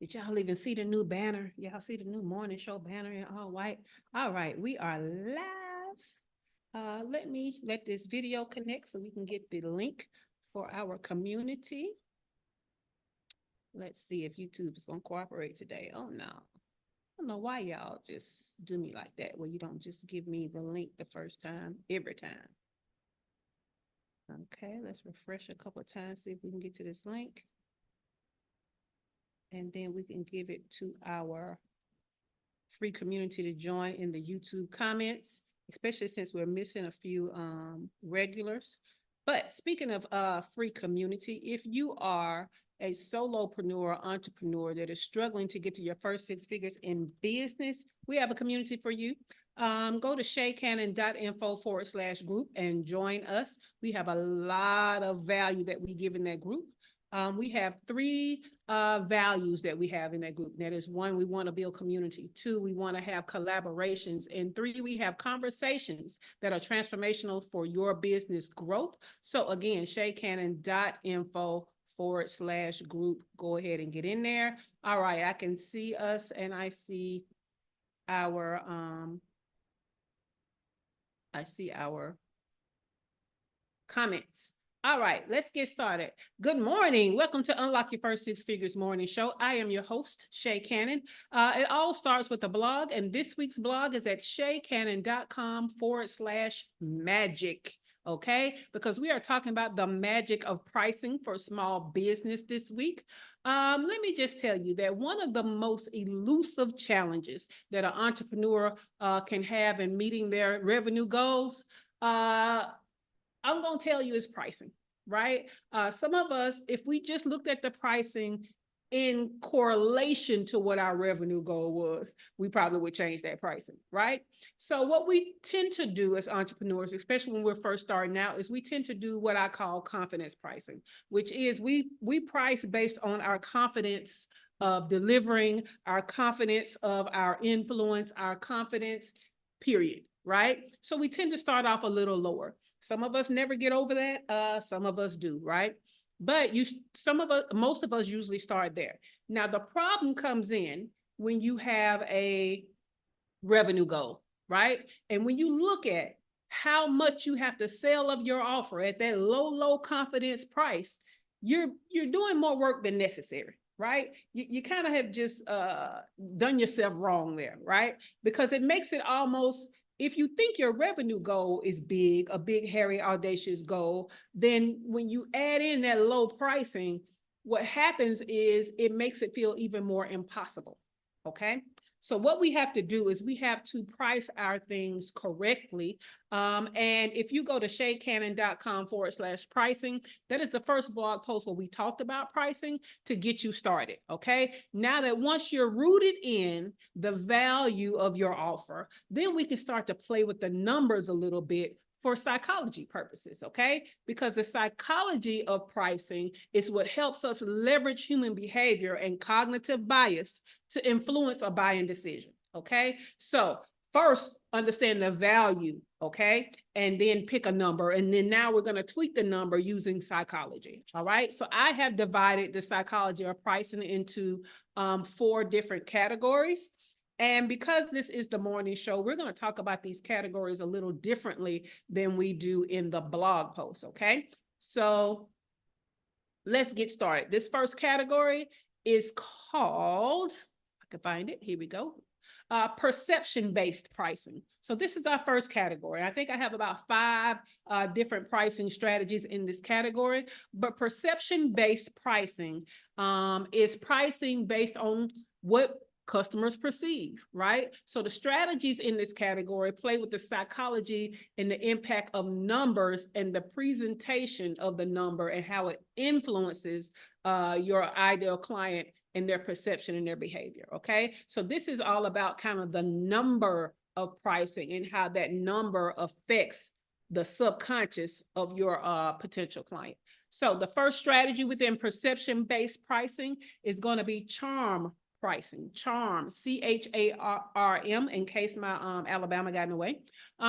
Did y'all even see the new banner? Y'all see the new morning show banner in all white? All right, we are live. Let me let this video connect so we can get the link for our community. Let's see if YouTube is going to cooperate today. Oh, no. I don't know why y'all just do me like that, where you don't just give me the link the first time, every time. Okay, let's refresh a couple of times, see if we can get to this link. And then we can give it to our free community to join in the YouTube comments, especially since we're missing a few regulars. But speaking of free community, if you are a solopreneur, entrepreneur that is struggling to get to your first six figures in business, we have a community for you. Go to shaycannon.info/group and join us. We have a lot of value that we give in that group. We have three values that we have in that group. That is, one, we want to build community. Two, we want to have collaborations. And three, we have conversations that are transformational for your business growth. So again, shaycannon.info/group. Go ahead and get in there. All right, I can see us and I see our comments. All right, let's get started. Good morning. Welcome to Unlock Your First Six Figures Morning Show. I am your host, Shay Cannon. It all starts with a blog, and this week's blog is at shaycannon.com/magic. Okay, because we are talking about the magic of pricing for small business this week. Let me just tell you that one of the most elusive challenges that an entrepreneur can have in meeting their revenue goals, I'm going to tell you is pricing, right? Some of us, if we just looked at the pricing in correlation to what our revenue goal was, we probably would change that pricing, right? So what we tend to do as entrepreneurs, especially when we're first starting out, is we tend to do what I call confidence pricing, which is we price based on our confidence of delivering, our confidence of our influence, our confidence, period, right? So we tend to start off a little lower. Some of us never get over that. Some of us do, right? But most of us usually start there. Now, the problem comes in when you have a revenue goal, right? And when you look at how much you have to sell of your offer at that low confidence price, you're doing more work than necessary, right? You kind of have just done yourself wrong there, right? Because it makes it almost, if you think your revenue goal is big, a big, hairy, audacious goal, then when you add in that low pricing, what happens is it makes it feel even more impossible, okay? So what we have to do is we have to price our things correctly. And if you go to shaycannon.com/pricing, that is the first blog post where we talked about pricing to get you started, okay? Now that once you're rooted in the value of your offer, then we can start to play with the numbers a little bit for psychology purposes, okay? Because the psychology of pricing is what helps us leverage human behavior and cognitive bias to influence a buying decision, okay? So first, understand the value, okay? And then pick a number. And then now we're gonna tweak the number using psychology, all right? So I have divided the psychology of pricing into 4 different categories. And because this is the morning show, we're going to talk about these categories a little differently than we do in the blog post, okay? So let's get started. This first category is called, I can find it, here we go, perception-based pricing. So this is our first category. I think I have about 5 different pricing strategies in this category, but perception-based pricing is pricing based on what customers perceive, right? So the strategies in this category play with the psychology and the impact of numbers and the presentation of the number and how it influences your ideal client and their perception and their behavior, okay? So this is all about kind of the number of pricing and how that number affects the subconscious of your potential client. So the first strategy within perception-based pricing is going to be charm pricing. Charm, CHARM, in case my Alabama got in the way.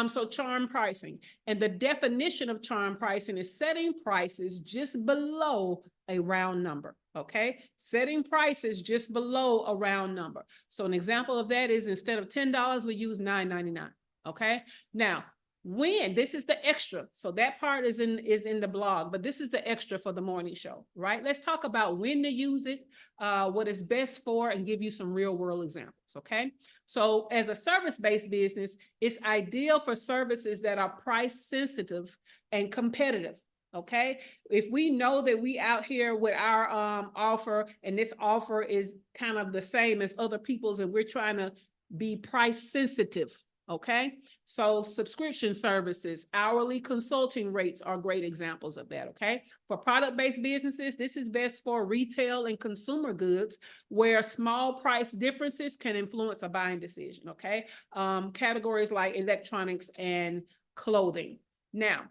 So charm pricing. And the definition of charm pricing is setting prices just below a round number. Okay, setting prices just below a round number. So an example of that is instead of $10, we use $9.99. Okay, now when this is the extra, so that part is in the blog, but this is the extra for the morning show, right? Let's talk about when to use it, what it's best for, and give you some real world examples. Okay, so as a service-based business, it's ideal for services that are price sensitive and competitive. Okay, if we know that we out here with our offer, and this offer is kind of the same as other people's, and we're trying to be price sensitive. Okay, so subscription services, hourly consulting rates are great examples of that. Okay, for product-based businesses, this is best for retail and consumer goods where small price differences can influence a buying decision. Okay, categories like electronics and clothing. Now,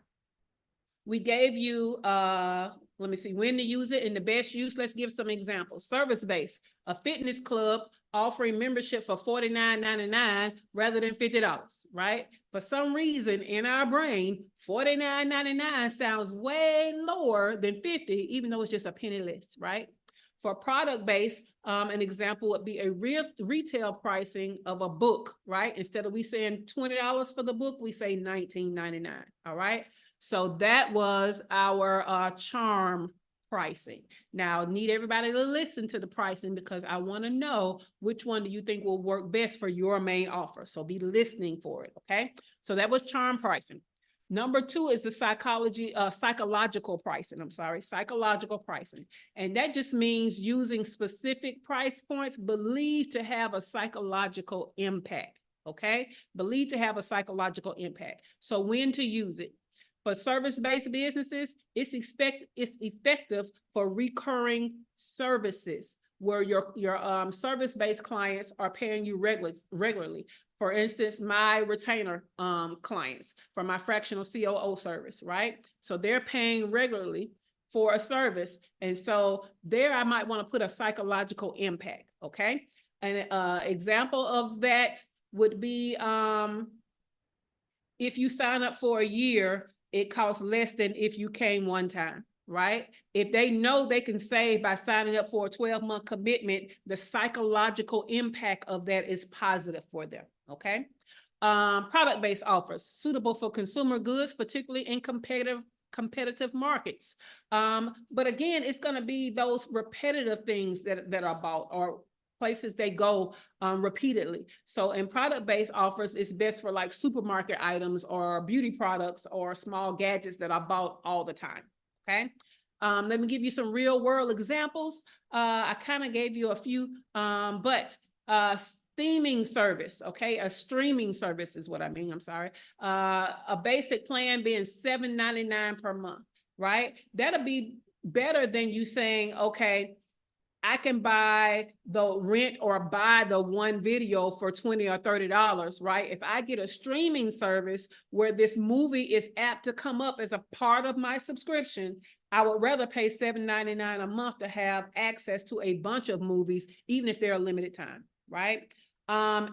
we gave you, let me see, when to use it and the best use. Let's give some examples. Service-based, a fitness club offering membership for $49.99 rather than $50, right? For some reason in our brain, $49.99 sounds way lower than $50, even though it's just a penny less, right? For product-based, an example would be a retail pricing of a book, right? Instead of we saying $20 for the book, we say $19.99, all right? So that was our charm pricing. Now, need everybody to listen to the pricing because I want to know which one do you think will work best for your main offer. So be listening for it, okay? So that was charm pricing. Number 2 is the psychological pricing. Psychological pricing. And that just means using specific price points believed to have a psychological impact, okay? Believed to have a psychological impact. So when to use it? For service-based businesses, it's effective for recurring services where your service-based clients are paying you regularly. For instance, my retainer clients for my fractional COO service, right? So they're paying regularly for a service. And so there I might want to put a psychological impact, okay? An example of that would be if you sign up for a year, it costs less than if you came one time, right? If they know they can save by signing up for a 12-month commitment, the psychological impact of that is positive for them, okay? Product-based offers, suitable for consumer goods, particularly in competitive markets. But again, it's gonna be those repetitive things that are bought or places they go repeatedly. So in product-based offers, it's best for like supermarket items or beauty products or small gadgets that are bought all the time, okay? Let me give you some real world examples. I kind of gave you a few, but streaming service, okay? A streaming service is what I mean, I'm sorry. A basic plan being $7.99 per month, right? That'll be better than you saying, okay, I can buy the rent or buy the one video for $20 or $30, right? If I get a streaming service where this movie is apt to come up as a part of my subscription, I would rather pay $7.99 a month to have access to a bunch of movies, even if they're a limited time, right?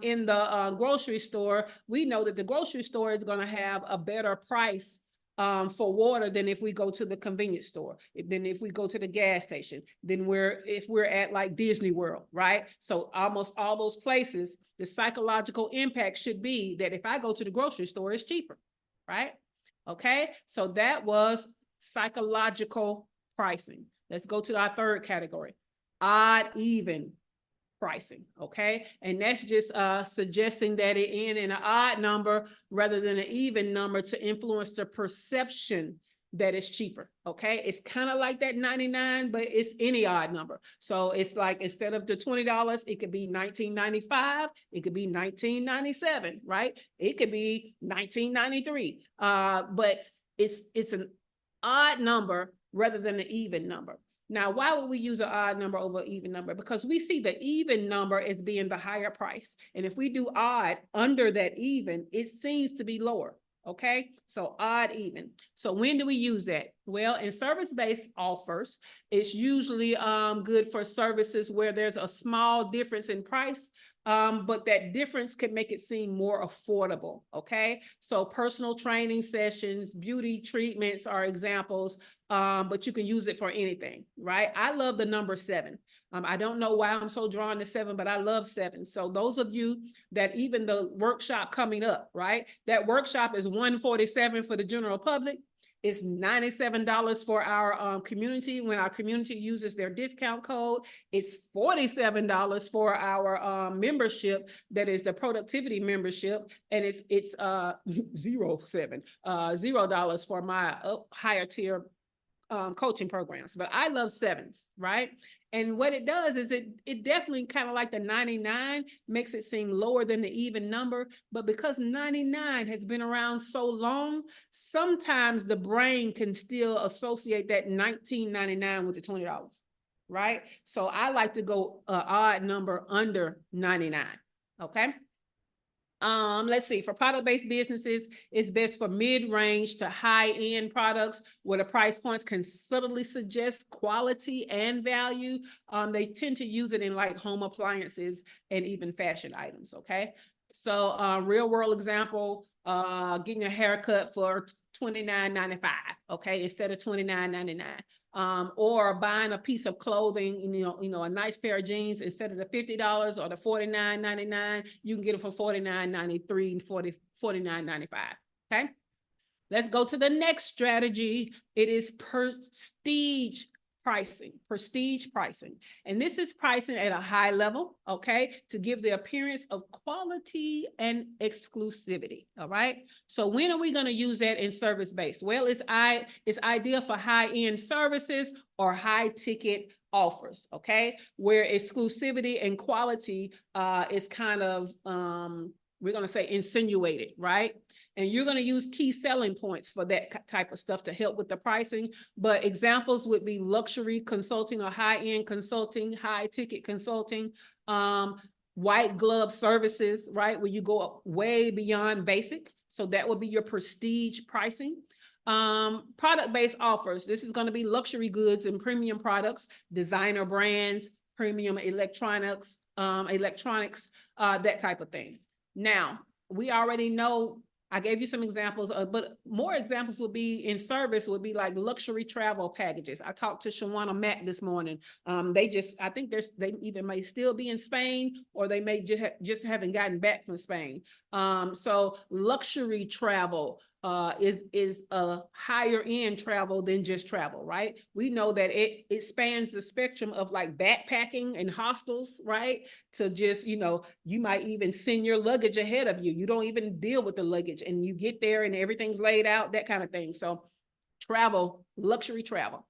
In the grocery store, we know that the grocery store is going to have a better price for water than if we go to the convenience store, than if we go to the gas station, than if we're at like Disney World, right? So almost all those places, the psychological impact should be that if I go to the grocery store, it's cheaper, right? Okay, so that was psychological pricing. Let's go to our third category, odd even pricing, okay? And that's just suggesting that it end in an odd number rather than an even number to influence the perception that it's cheaper, okay? It's kind of like that 99, but it's any odd number. So it's like instead of the $20, it could be $19.95, it could be $19.97, right? It could be $19.93, but it's an odd number rather than an even number. Now, why would we use an odd number over an even number? Because we see the even number as being the higher price. And if we do odd under that even, it seems to be lower, okay? So odd even. So when do we use that? Well, in service-based offers, it's usually good for services where there's a small difference in price, but that difference can make it seem more affordable, okay? So personal training sessions, beauty treatments are examples, but you can use it for anything, right? I love the number 7. I don't know why I'm so drawn to 7, but I love 7. So those of you that even the workshop coming up, right? That workshop is $147 for the general public. It's $97 for our community. When our community uses their discount code, it's $47 for our membership. That is the productivity membership, and it's $0 for my higher tier coaching programs. But I love 7s, right? And what it does is it definitely kind of like the 99 makes it seem lower than the even number. But because 99 has been around so long, sometimes the brain can still associate that $19.99 with the $20, right? So I like to go odd number under 99, okay? Let's see, for product-based businesses, it's best for mid-range to high-end products where the price points can subtly suggest quality and value. They tend to use it in like home appliances and even fashion items, okay? So real world example, getting a haircut for $29.95, okay, instead of $29.99. Or buying a piece of clothing, a nice pair of jeans, instead of the $50 or the $49.99, you can get it for $49.93, $49.95. Okay. Let's go to the next strategy. It is prestige pricing. And this is pricing at a high level, okay, to give the appearance of quality and exclusivity, all right? So when are we going to use that in service-based? Well, it's ideal for high-end services or high-ticket offers, okay, where exclusivity and quality is kind of, we're going to say insinuated, right? And you're going to use key selling points for that type of stuff to help with the pricing. But examples would be luxury consulting or high-end consulting, high-ticket consulting, white glove services, right? Where you go way beyond basic. So that would be your prestige pricing. Product-based offers. This is going to be luxury goods and premium products, designer brands, premium electronics, that type of thing. Now, we already know, I gave you some examples, but more examples would be in service would be like luxury travel packages. I talked to Shawana Mack this morning. I think they either may still be in Spain or they may just haven't gotten back from Spain. So luxury travel is a higher end travel than just travel, right? We know that it spans the spectrum of like backpacking and hostels, right? To just, you might even send your luggage ahead of you. You don't even deal with the luggage and you get there and everything's laid out, that kind of thing. So travel, luxury travel.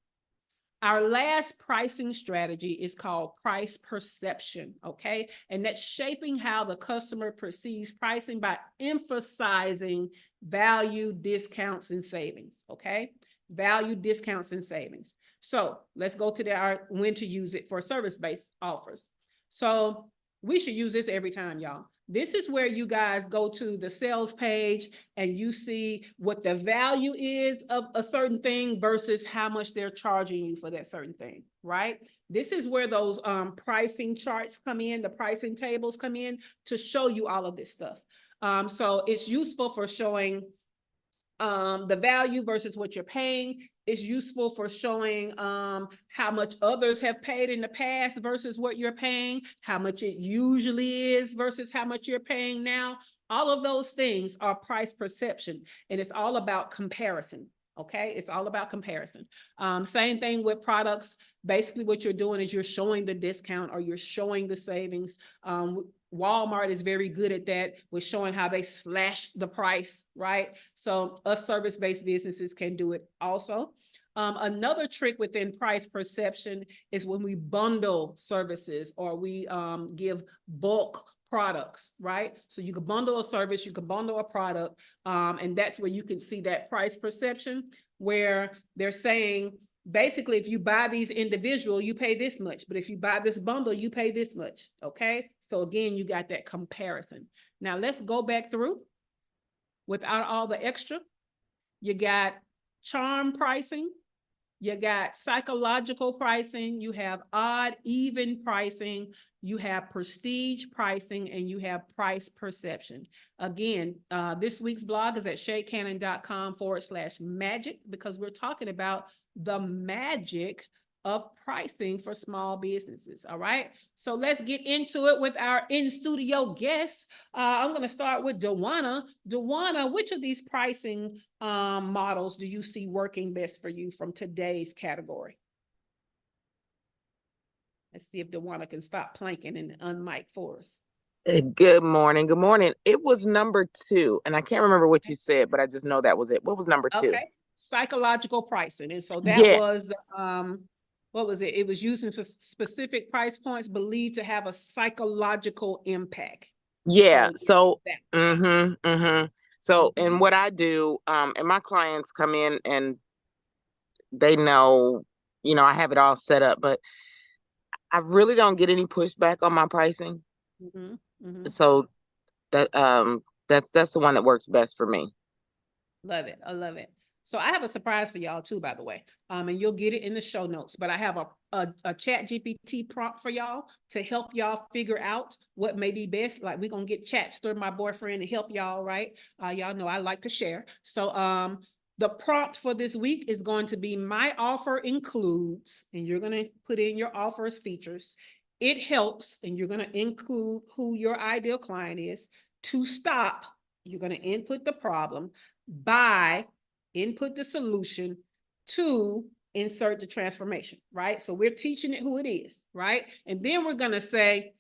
Our last pricing strategy is called price perception, okay? And that's shaping how the customer perceives pricing by emphasizing value, discounts, and savings, okay? Value, discounts, and savings. So let's go to when to use it for service-based offers. So we should use this every time, y'all. This is where you guys go to the sales page and you see what the value is of a certain thing versus how much they're charging you for that certain thing, right? This is where those pricing charts come in, the pricing tables come in to show you all of this stuff. So it's useful for showing the value versus what you're paying. It's useful for showing how much others have paid in the past versus what you're paying, how much it usually is versus how much you're paying now. All of those things are price perception, and it's all about comparison. Okay, it's all about comparison. Same thing with products. Basically, what you're doing is you're showing the discount or you're showing the savings. Walmart is very good at that with showing how they slash the price, right? So us service-based businesses can do it also. Another trick within price perception is when we bundle services or we give bulk products, right? So you can bundle a service, you can bundle a product, and that's where you can see that price perception where they're saying, basically, if you buy these individual, you pay this much, but if you buy this bundle, you pay this much, okay? So again, you got that comparison. Now let's go back through without all the extra. You got charm pricing, You got psychological pricing, you have odd, even pricing, you have prestige pricing, and you have price perception. Again, this week's blog is at shaycannon.com/magic, because we're talking about the magic of pricing for small businesses. All right. So let's get into it with our in-studio guests. I'm going to start with Dewana. Dewana, which of these pricing models do you see working best for you from today's category? Let's see if Dewana can stop planking and unmic for us. Good morning. Good morning. It was number 2, and I can't remember what you said, but I just know that was it. What was number 2? Okay. Psychological pricing. And so that was, what was it? It was using specific price points believed to have a psychological impact. Yeah. So, So, and what I do, and my clients come in and they know, I have it all set up, but I really don't get any pushback on my pricing. So that's the one that works best for me. Love it. I love it. So I have a surprise for y'all too, by the way. And you'll get it in the show notes, but I have a chat GPT prompt for y'all to help y'all figure out what may be best. Like, we're going to get Chatster, my boyfriend, to help y'all, right? Y'all know I like to share. So the prompt for this week is going to be, my offer includes, and you're going to put in your offer's features. It helps, and you're going to include who your ideal client is. To stop, you're going to input the problem. By, input the solution. To, insert the transformation, right? So we're teaching it who it is, right? And then we're going to say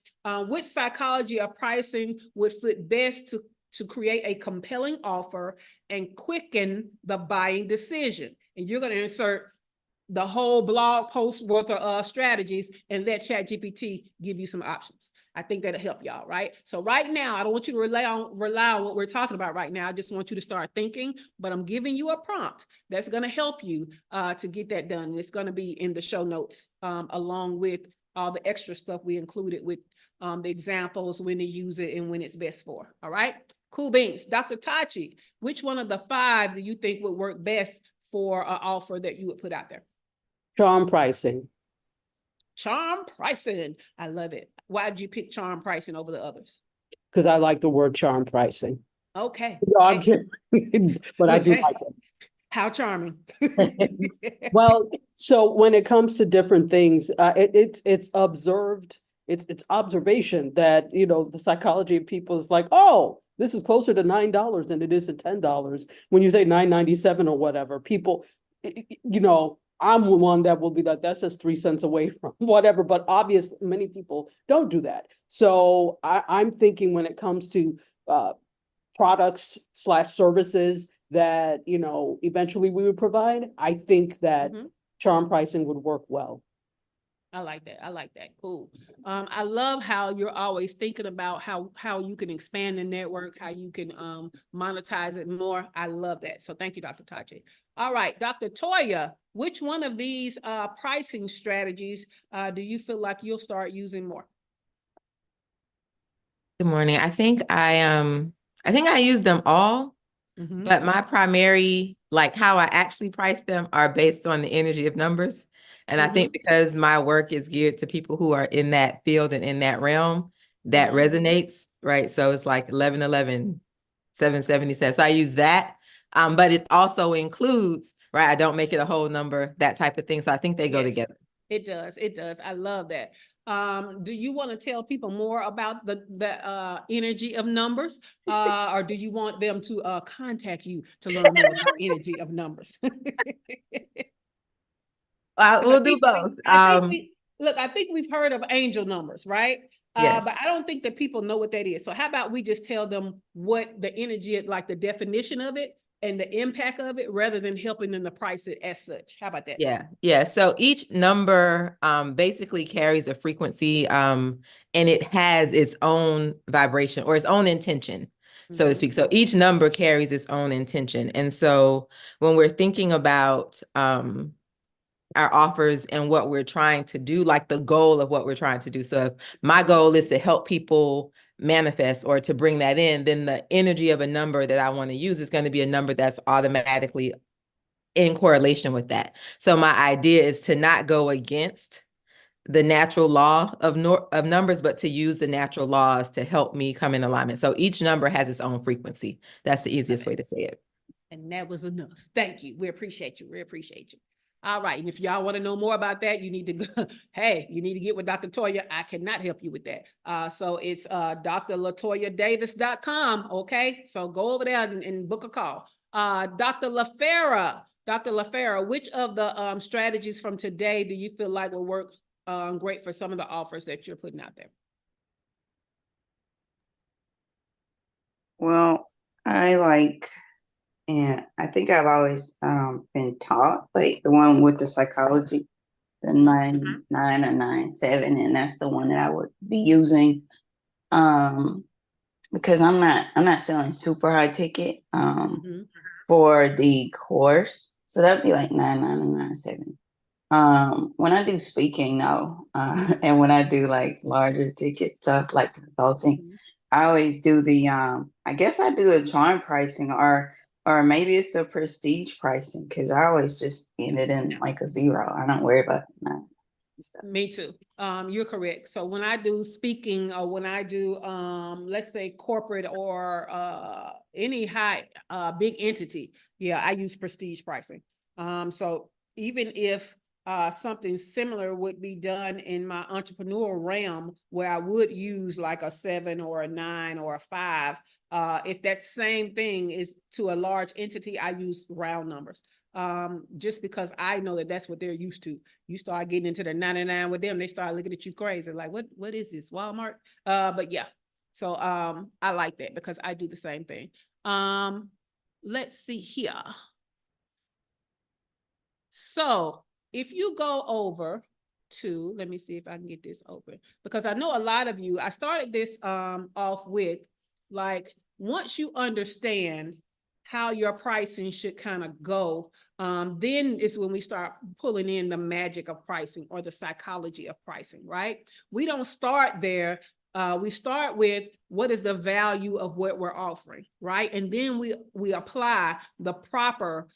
which psychology of pricing would fit best to create a compelling offer and quicken the buying decision. And you're going to insert the whole blog post worth of strategies and let ChatGPT give you some options. I think that'll help y'all, right? So right now, I don't want you to rely on what we're talking about right now. I just want you to start thinking, but I'm giving you a prompt that's going to help you to get that done. And it's going to be in the show notes along with all the extra stuff we included with the examples, when to use it and when it's best for. All right, cool beans. Dr. Tachi, which one of the 5 do you think would work best for an offer that you would put out there? Charm pricing. Charm pricing. I love it. Why did you pick charm pricing over the others? Because I like the word charm pricing. Okay. No, I'm kidding. But I do like it. How charming. Well, so when it comes to different things, it's observed. It's observation that, the psychology of people is like, oh, this is closer to $9 than it is to $10. When you say $9.97 or whatever, people, I'm one that will be like, that's just 3 cents away from whatever, but obviously many people don't do that. So I'm thinking when it comes to products / services that, eventually we would provide, I think that charm pricing would work well. I like that. I like that. Cool. I love how you're always thinking about how you can expand the network, how you can monetize it more. I love that. So thank you, Dr. Tachi. All right, Dr. Toya, which one of these pricing strategies do you feel like you'll start using more? Good morning. I think I use them all, but my primary, like how I actually price them, are based on the energy of numbers. And I think because my work is geared to people who are in that field and in that realm, that resonates, right? So it's like 1111, 777. So I use that. But it also includes, right? I don't make it a whole number, that type of thing. So I think they go together. It does. It does. I love that. Do you want to tell people more about the energy of numbers, or do you want them to contact you to learn more about energy of numbers? We'll do both. I think we've heard of angel numbers, right? Yes. But I don't think that people know what that is. So how about we just tell them what the energy, like the definition of it and the impact of it, rather than helping them to price it as such. How about that? Yeah. So each number basically carries a frequency and it has its own vibration or its own intention, so to speak. So each number carries its own intention. And so when we're thinking about our offers and what we're trying to do, like the goal of what we're trying to do. So if my goal is to help people manifest or to bring that in, then the energy of a number that I want to use is going to be a number that's automatically in correlation with that. So my idea is to not go against the natural law of numbers, but to use the natural laws to help me come in alignment. So each number has its own frequency. That's the easiest way to say it. And that was enough. Thank you. We appreciate you. We appreciate you. All right. And if y'all want to know more about that, you need to go, hey, you need to get with Dr. Toya. I cannot help you with that. So it's drlatoyadavis.com. Okay. So go over there and book a call. Dr. LaFera, which of the strategies from today do you feel like will work great for some of the offers that you're putting out there? Well, and I think I've always been taught, like the one with the psychology, the 9-9 or 9-7, and that's the one that I would be using. Because I'm not selling super high ticket for the course. So that'd be like 9-9 and 9-7. When I do speaking though, and when I do like larger ticket stuff like consulting, I always do the I guess I do a charm pricing or maybe it's the prestige pricing, because I always just end it in like a 0. I don't worry about that. Me too. You're correct. So when I do speaking or when I do let's say corporate or any big entity, yeah, I use prestige pricing. So even if something similar would be done in my entrepreneurial realm where I would use like a 7 or a 9 or a 5, if that same thing is to a large entity, I use round numbers. Just because I know that that's what they're used to. You start getting into the 99 with them, they start looking at you crazy, like, what is this, Walmart? But yeah, so I like that because I do the same thing. Let's see here. So if you go over to, let me see if I can get this open, because I know a lot of you, I started this off with, like, once you understand how your pricing should kind of go, then is when we start pulling in the magic of pricing or the psychology of pricing, right? We don't start there. We start with what is the value of what we're offering, right? And then we apply the proper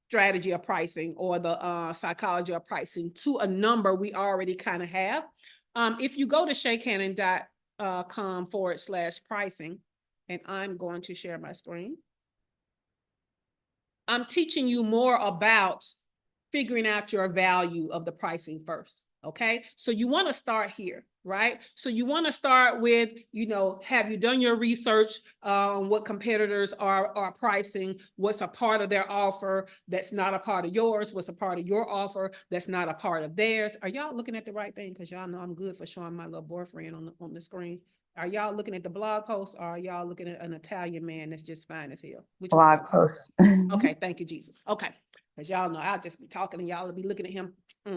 strategy of pricing or the psychology of pricing to a number we already kind of have. If you go to shakehannon.com/pricing, and I'm going to share my screen. I'm teaching you more about figuring out your value of the pricing first. Okay. So you want to start here, right? So you want to start with, have you done your research on what competitors are pricing? What's a part of their offer that's not a part of yours? What's a part of your offer that's not a part of theirs? Are y'all looking at the right thing? Because y'all know I'm good for showing my little boyfriend on the screen. Are y'all looking at the blog post, or are y'all looking at an Italian man that's just fine as hell? Blog post. Okay, thank you, Jesus. Okay, because y'all know I'll just be talking and y'all will be looking at him.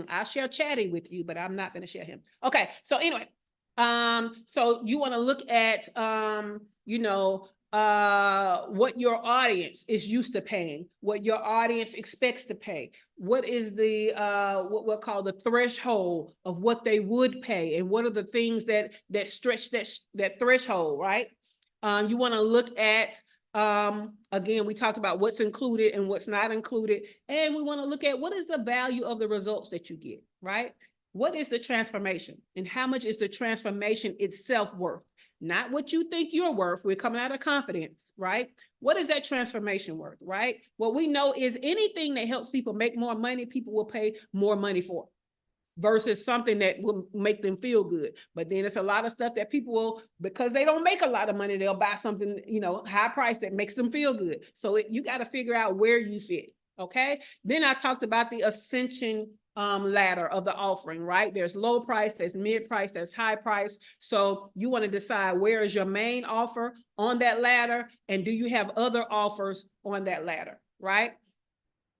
I'll share chatting with you, but I'm not going to share him. Okay, so anyway, so you want to look at, what your audience is used to paying, what your audience expects to pay, what is the what we'll call the threshold of what they would pay, and what are the things that stretch that threshold, right? You want to look at, again, we talked about what's included and what's not included, and we want to look at what is the value of the results that you get, right? What is the transformation, and how much is the transformation itself worth? Not what you think you're worth. We're coming out of confidence, right? What is that transformation worth, right? What we know is anything that helps people make more money, people will pay more money for, versus something that will make them feel good. But then it's a lot of stuff that people will, because they don't make a lot of money, they'll buy something, high price that makes them feel good. So you got to figure out where you fit. Okay. Then I talked about the ascension ladder of the offering, right? There's low price, there's mid price, there's high price. So you want to decide where is your main offer on that ladder, and do you have other offers on that ladder, right?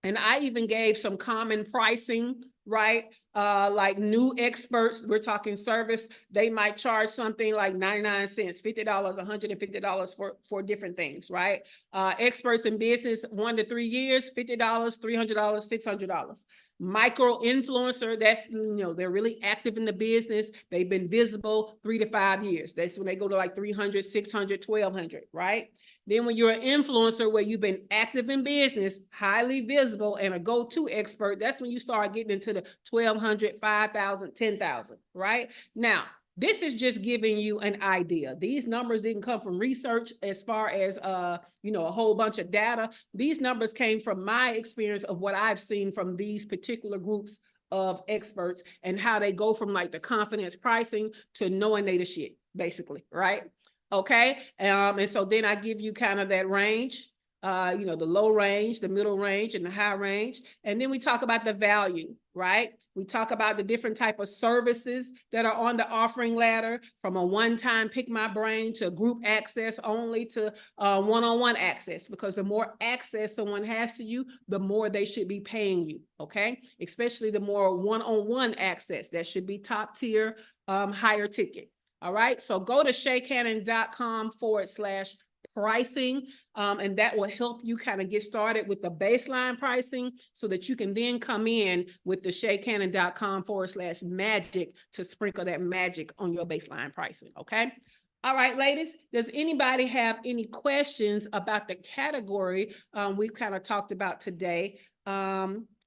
And I even gave some common pricing, right? Like new experts, we're talking service, they might charge something like 99 cents, $50, $150 for different things, right? Experts in business, 1 to 3 years, $50, $300, $600. Micro influencer, that's, they're really active in the business. They've been visible 3 to 5 years. That's when they go to like 300, 600, 1200, right? Then when you're an influencer where you've been active in business, highly visible, and a go-to expert, that's when you start getting into the 1200, 5000, 10,000, right? Now, this is just giving you an idea. These numbers didn't come from research as far as, a whole bunch of data. These numbers came from my experience of what I've seen from these particular groups of experts and how they go from like the confidence pricing to knowing they the shit, basically, right? Okay. And so then I give you kind of that range, the low range, the middle range, and the high range. And then we talk about the value, right? We talk about the different type of services that are on the offering ladder, from a one-time pick my brain to group access only to one-on-one access, because the more access someone has to you, the more they should be paying you, okay? Especially the more one-on-one access, that should be top tier, higher ticket. All right, so go to shaycannon.com/pricing, and that will help you kind of get started with the baseline pricing so that you can then come in with the shaycannon.com/magic to sprinkle that magic on your baseline pricing, okay? All right, ladies, does anybody have any questions about the category we've kind of talked about today,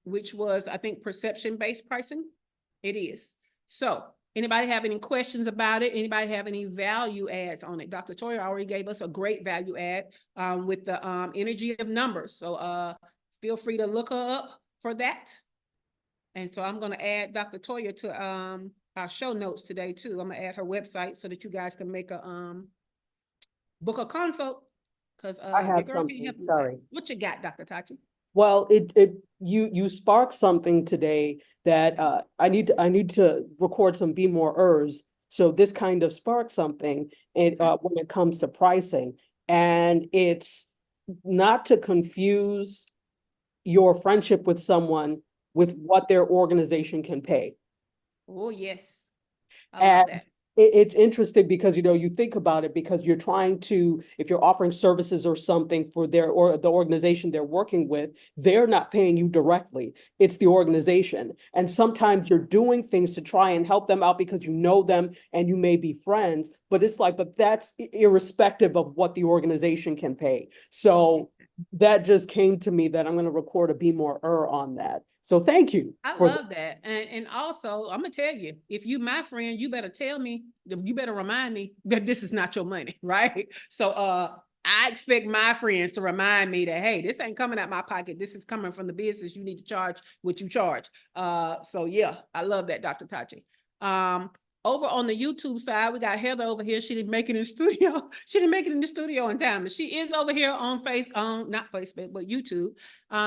which was, I think, perception-based pricing? It is. So, anybody have any questions about it? Anybody have any value adds on it? Dr. Toya already gave us a great value add with the energy of numbers. So feel free to look her up for that. And so I'm going to add Dr. Toya to our show notes today too. I'm going to add her website so that you guys can make a book a consult, because I have something, sorry. What you got, Dr. Tachi? Well, you sparked something today that I need to record some Be More Ers. So this kind of sparked something when it comes to pricing, and it's not to confuse your friendship with someone with what their organization can pay. Oh yes, I love that. It's interesting because, you think about it, because you're trying to, if you're offering services or something for the organization they're working with, they're not paying you directly. It's the organization. And sometimes you're doing things to try and help them out because you know them and you may be friends, but it's like, but that's irrespective of what the organization can pay. So that just came to me that I'm going to record a Be More on that. So thank you. I love that. And also, I'm going to tell you, if you my friend, you better tell me, you better remind me that this is not your money, right? So I expect my friends to remind me that, hey, this ain't coming out my pocket. This is coming from the business. You need to charge what you charge. So yeah, I love that, Dr. Tachi. Over on the YouTube side, we got Heather over here. She didn't make it in the studio. She didn't make it in the studio in time, but she is over here on not Facebook, but YouTube.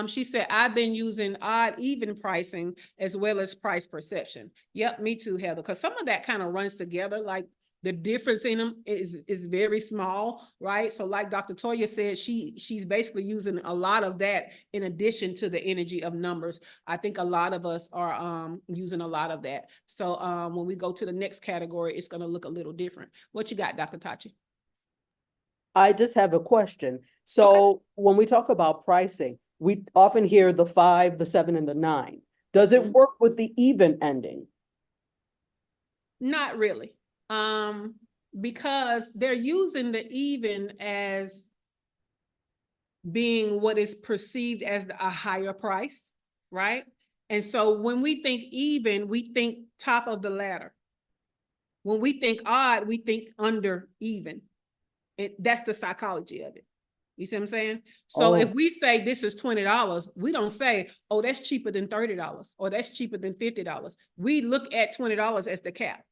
She said, I've been using odd even pricing as well as price perception. Yep, me too, Heather, because some of that kind of runs together. Like the difference in them is very small, right? So like Dr. Toya said, she's basically using a lot of that in addition to the energy of numbers. I think a lot of us are using a lot of that. So when we go to the next category, it's going to look a little different. What you got, Dr. Tachi? I just have a question. So when we talk about pricing, we often hear the 5, the 7, and the 9. Does it work with the even ending? Not really. Because they're using the even as being what is perceived as a higher price, right? And so when we think even, we think top of the ladder. When we think odd, we think under even. That's the psychology of it. You see what I'm saying? So if we say this is $20, we don't say, oh, that's cheaper than $30 or that's cheaper than $50. We look at $20 as the cap.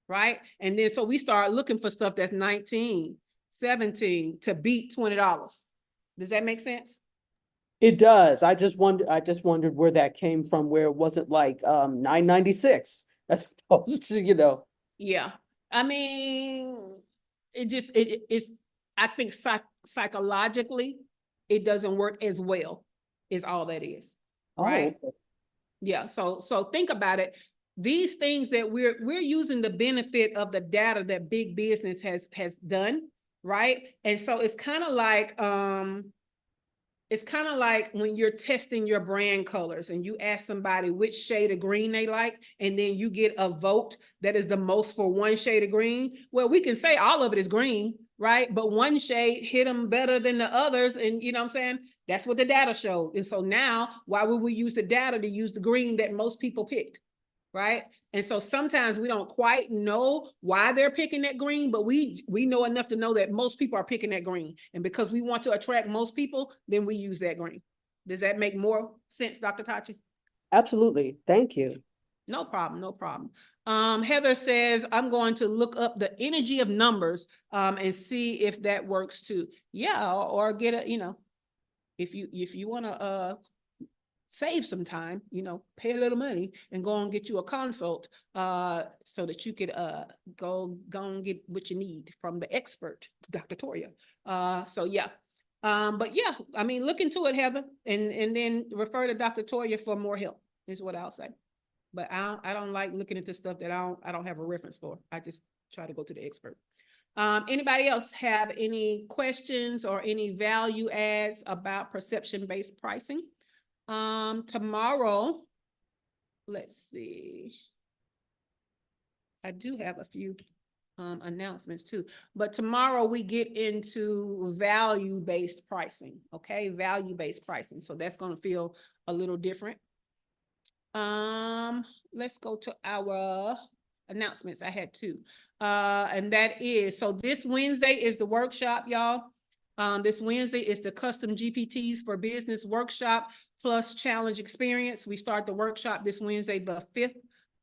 Right? And then so we start looking for stuff that's 19, 17 to beat $20. Does that make sense? It does. I just wondered where that came from, where it wasn't like $9.96 as opposed to, Yeah. I mean, it's I think psychologically it doesn't work as well, is all that is. Right? Oh, okay. Yeah. So think about it. These things that we're using the benefit of the data that big business has done, right? And so it's kind of like it's kind of like when you're testing your brand colors and you ask somebody which shade of green they like, and then you get a vote that is the most for one shade of green. Well, we can say all of it is green, right? But one shade hit them better than the others. And you know what I'm saying? That's what the data showed. And so now, why would we use the data to use the green that most people picked? Right? And so sometimes we don't quite know why they're picking that green, but we know enough to know that most people are picking that green. And because we want to attract most people, then we use that green. Does that make more sense, Dr. Tachi? Absolutely. Thank you. No problem, no problem. Heather says, I'm going to look up the energy of numbers and see if that works too. Yeah, or get a, you know, if you want to save some time, you know, pay a little money and go and get you a consult so that you could go and get what you need from the expert, Dr. Toya. So yeah. But yeah, I mean, look into it, Heather, and then refer to Dr. Toya for more help is what I'll say. But I don't like looking at this stuff that I don't have a reference for. I just try to go to the expert. Anybody else have any questions or any value adds about perception-based pricing? Tomorrow, let's see. I do have a few announcements too, but tomorrow we get into value-based pricing, okay? Value-based pricing. So that's going to feel a little different. Let's go to our announcements. I had two. And that is, so this Wednesday is the workshop, y'all. This Wednesday is the Custom GPTs for Business workshop plus challenge experience. We start the workshop this Wednesday, the 5th,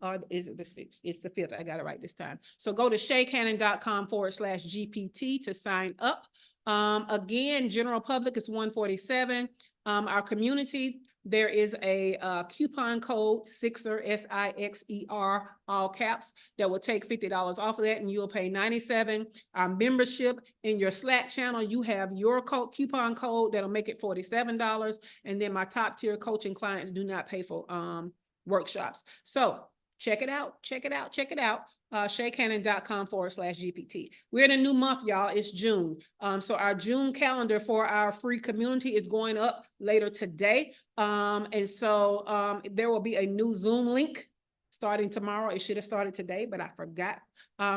or is it the 6th? It's the 5th. I got it right this time. So go to shaycannon.com/GPT to sign up. Again, general public is $147. Our community, there is a coupon code SIXER, SIXER, all caps, that will take $50 off of that, and you'll pay $97. Our membership in your Slack channel, you have your coupon code that'll make it $47. And then my top tier coaching clients do not pay for workshops. So check it out, check it out, check it out. shaycannon.com/GPT. We're in a new month, y'all. It's June. So our June calendar for our free community is going up later today. And so there will be a new Zoom link starting tomorrow. It should have started today, but I forgot.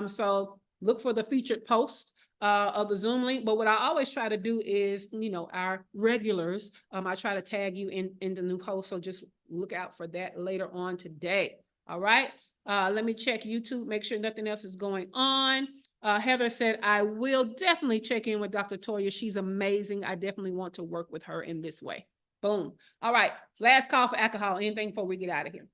So look for the featured post of the Zoom link. But what I always try to do is, you know, our regulars, I try to tag you in the new post. So just look out for that later on today. All right. Let me check YouTube, make sure nothing else is going on. Heather said, I will definitely check in with Dr. Toya. She's amazing. I definitely want to work with her in this way. Boom. All right. Last call for alcohol. Anything before we get out of here?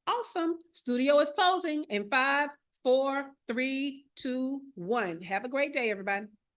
Awesome. Studio is closing in 5, 4, 3, 2, 1. Have a great day, everybody.